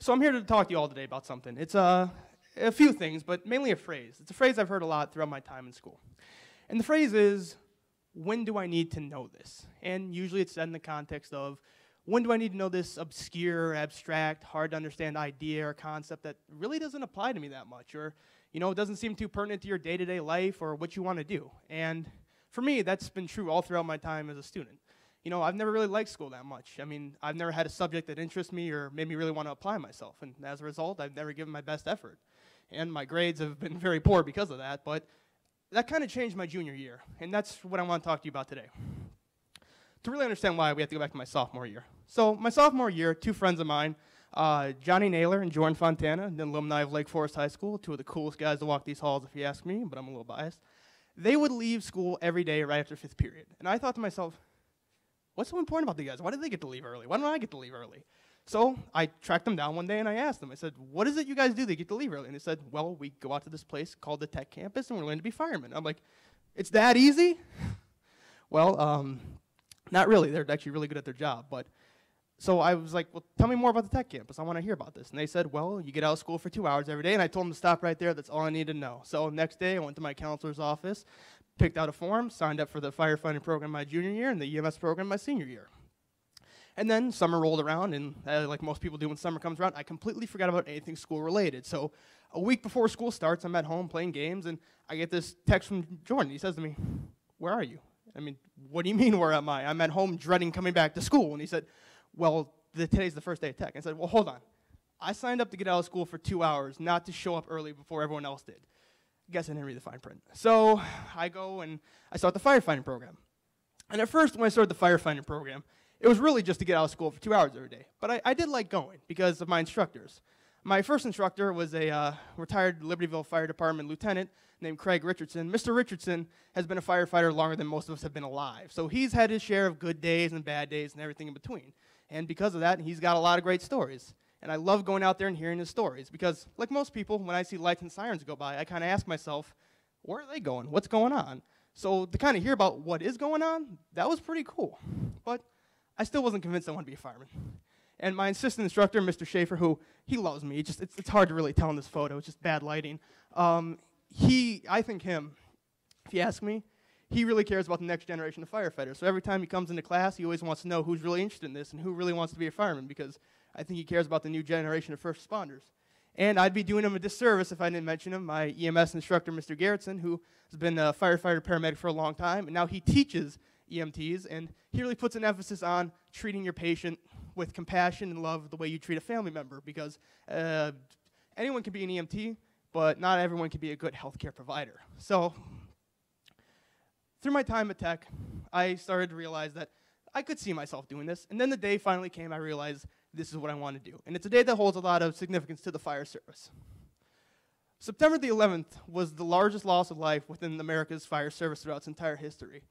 So I'm here to talk to you all today about something. It's a few things, but mainly a phrase. It's a phrase I've heard a lot throughout my time in school. And the phrase is, when do I need to know this? And usually it's said in the context of, when do I need to know this obscure, abstract, hard to understand idea or concept that really doesn't apply to me that much, or doesn't seem too pertinent to your day-to-day life or what you want to do. And for me, that's been true all throughout my time as a student. I've never really liked school that much. I mean, I've never had a subject that interests me or made me really want to apply myself. And as a result, I've never given my best effort. And my grades have been very poor because of that. But that kind of changed my junior year. And that's what I want to talk to you about today. To really understand why, we have to go back to my sophomore year. So my sophomore year, two friends of mine, Johnny Naylor and Jordan Fontana, the alumni of Lake Forest High School, two of the coolest guys to walk these halls if you ask me, but I'm a little biased. They would leave school every day right after fifth period. And I thought to myself, what's so important about these guys? Why did they get to leave early? Why don't I get to leave early? So I tracked them down one day and I asked them, I said, what is it you guys do that get to leave early? And they said, well, we go out to this place called the Tech Campus and we're learning to be firemen. I'm like, it's that easy? Well, not really. They're actually really good at their job. But so I was like, well, tell me more about the Tech Campus. I want to hear about this. And they said, well, you get out of school for 2 hours every day. And I told them to stop right there. That's all I needed to know. So next day I went to my counselor's office, picked out a form, signed up for the firefighting program my junior year and the EMS program my senior year. And then summer rolled around, and like most people do when summer comes around, I completely forgot about anything school-related. So a week before school starts, I'm at home playing games, and I get this text from Jordan. He says to me, where are you? I mean, what do you mean, where am I? I'm at home dreading coming back to school. And he said, well, today's the first day of tech. I said, well, hold on. I signed up to get out of school for 2 hours, not to show up early before everyone else did. Guess I didn't read the fine print. So I go and I start the firefighting program. And at first, when I started the firefighting program, it was really just to get out of school for 2 hours every day. But I did like going because of my instructors. My first instructor was a retired Libertyville Fire Department lieutenant named Craig Richardson. Mr. Richardson has been a firefighter longer than most of us have been alive. So he's had his share of good days and bad days and everything in between. And because of that, he's got a lot of great stories. And I love going out there and hearing his stories because, like most people, when I see lights and sirens go by, I kind of ask myself, where are they going? What's going on? So to kind of hear about what is going on, that was pretty cool. But I still wasn't convinced I wanted to be a fireman. And my assistant instructor, Mr. Schaefer, who, he loves me. It's hard to really tell in this photo. It's just bad lighting. I think him, if you ask me, he really cares about the next generation of firefighters. So every time he comes into class, he always wants to know who's really interested in this and who really wants to be a fireman, because I think he cares about the new generation of first responders. And I'd be doing him a disservice if I didn't mention him, my EMS instructor, Mr. Garrettson, who has been a firefighter paramedic for a long time, and now he teaches EMTs, and he really puts an emphasis on treating your patient with compassion and love the way you treat a family member, because anyone can be an EMT, but not everyone can be a good healthcare provider. So through my time at Tech, I started to realize that I could see myself doing this, and then the day finally came, I realized this is what I want to do. And it's a day that holds a lot of significance to the fire service. September the 11th was the largest loss of life within America's fire service throughout its entire history.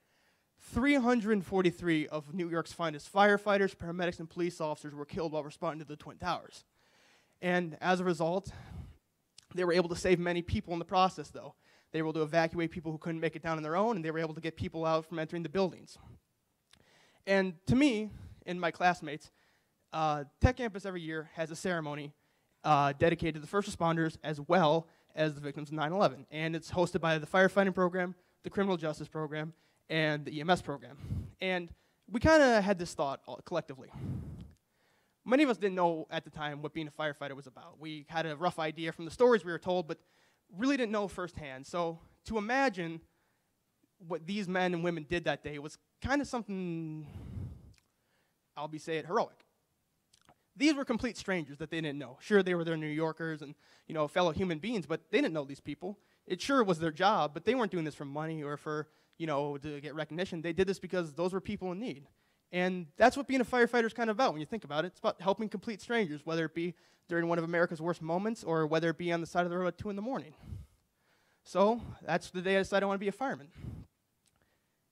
343 of New York's finest firefighters, paramedics, and police officers were killed while responding to the Twin Towers. And as a result, they were able to save many people in the process, though. They were able to evacuate people who couldn't make it down on their own, and they were able to get people out from entering the buildings. And to me and my classmates, Tech Campus every year has a ceremony dedicated to the first responders as well as the victims of 9/11. And it's hosted by the firefighting program, the criminal justice program, and the EMS program. And we kind of had this thought collectively. Many of us didn't know at the time what being a firefighter was about. We had a rough idea from the stories we were told, but really didn't know firsthand. So to imagine what these men and women did that day was kind of something, say it, heroic. These were complete strangers that they didn't know. Sure, they were their New Yorkers and fellow human beings, but they didn't know these people. It sure was their job, but they weren't doing this for money or for to get recognition. They did this because those were people in need. And that's what being a firefighter is kind of about when you think about it. It's about helping complete strangers, whether it be during one of America's worst moments or whether it be on the side of the road at 2 in the morning. So that's the day I decided I want to be a fireman.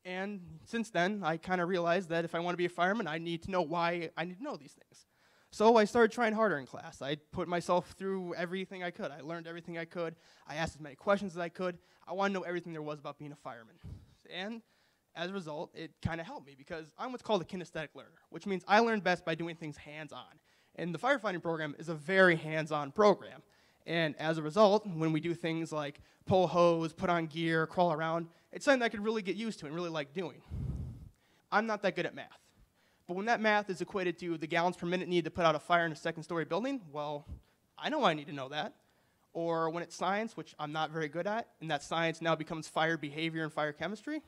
And since then, I kind of realized that if I want to be a fireman, I need to know why I need to know these things. So I started trying harder in class. I put myself through everything I could. I learned everything I could. I asked as many questions as I could. I want to know everything there was about being a fireman. And as a result, it kind of helped me because I'm what's called a kinesthetic learner, which means I learn best by doing things hands-on. And the firefighting program is a very hands-on program. And as a result, when we do things like pull hose, put on gear, crawl around, it's something I could really get used to and really like doing. I'm not that good at math. But when that math is equated to the gallons per minute needed to put out a fire in a second-story building, well, I know I need to know that. Or when it's science, which I'm not very good at, and that science now becomes fire behavior and fire chemistry,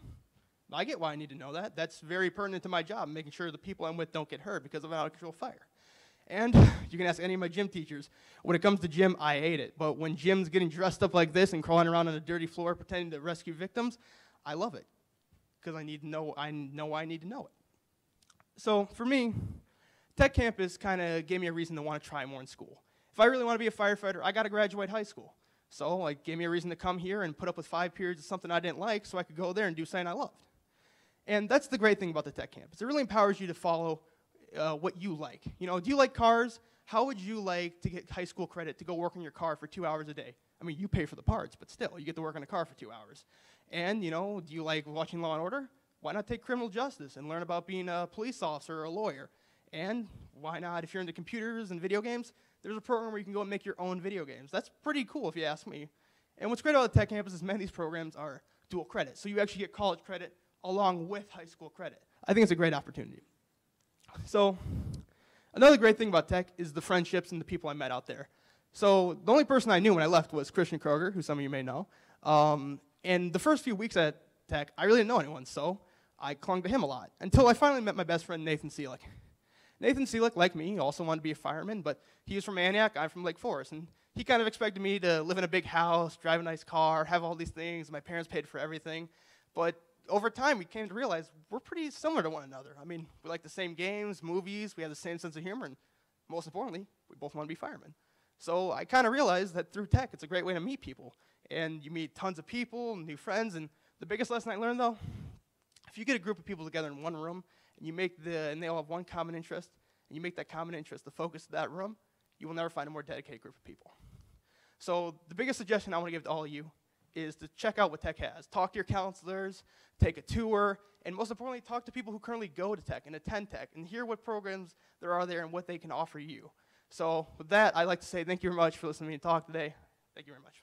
I get why I need to know that. That's very pertinent to my job, making sure the people I'm with don't get hurt because of an out-of-control fire. And you can ask any of my gym teachers. When it comes to gym, I hate it. But when Jim's getting dressed up like this and crawling around on a dirty floor pretending to rescue victims, I love it. Because I know I need to know it. So for me, Tech Campus kind of gave me a reason to want to try more in school. If I really want to be a firefighter, I got to graduate high school. So it gave me a reason to come here and put up with 5 periods of something I didn't like so I could go there and do something I loved. And that's the great thing about the Tech Campus. It really empowers you to follow what you like. You know, do you like cars? How would you like to get high school credit to go work on your car for 2 hours a day? I mean, you pay for the parts, but still, you get to work on a car for 2 hours. And, you know, do you like watching Law & Order? Why not take criminal justice and learn about being a police officer or a lawyer? And why not, if you're into computers and video games, there's a program where you can go and make your own video games. That's pretty cool if you ask me. And what's great about the Tech Campus is many of these programs are dual credit. So you actually get college credit along with high school credit. I think it's a great opportunity. So another great thing about Tech is the friendships and the people I met out there. So the only person I knew when I left was Christian Kroger, who some of you may know. And the first few weeks at Tech, I really didn't know anyone, so I clung to him a lot until I finally met my best friend, Nathan Seelick. Nathan Seelick, like me, also wanted to be a fireman, but he was from Antioch, I'm from Lake Forest, and he kind of expected me to live in a big house, drive a nice car, have all these things. My parents paid for everything. But over time, we came to realize we're pretty similar to one another. I mean, we like the same games, movies, we have the same sense of humor, and most importantly, we both want to be firemen. So I kind of realized that through Tech, it's a great way to meet people. And you meet tons of people, new friends, and the biggest lesson I learned, though, if you get a group of people together in one room, and they all have one common interest, and you make that common interest the focus of that room, you will never find a more dedicated group of people. So the biggest suggestion I want to give to all of you is to check out what Tech has. Talk to your counselors, take a tour, and most importantly, talk to people who currently go to Tech and attend Tech, and hear what programs there are there and what they can offer you. So with that, I'd like to say thank you very much for listening to me talk today. Thank you very much.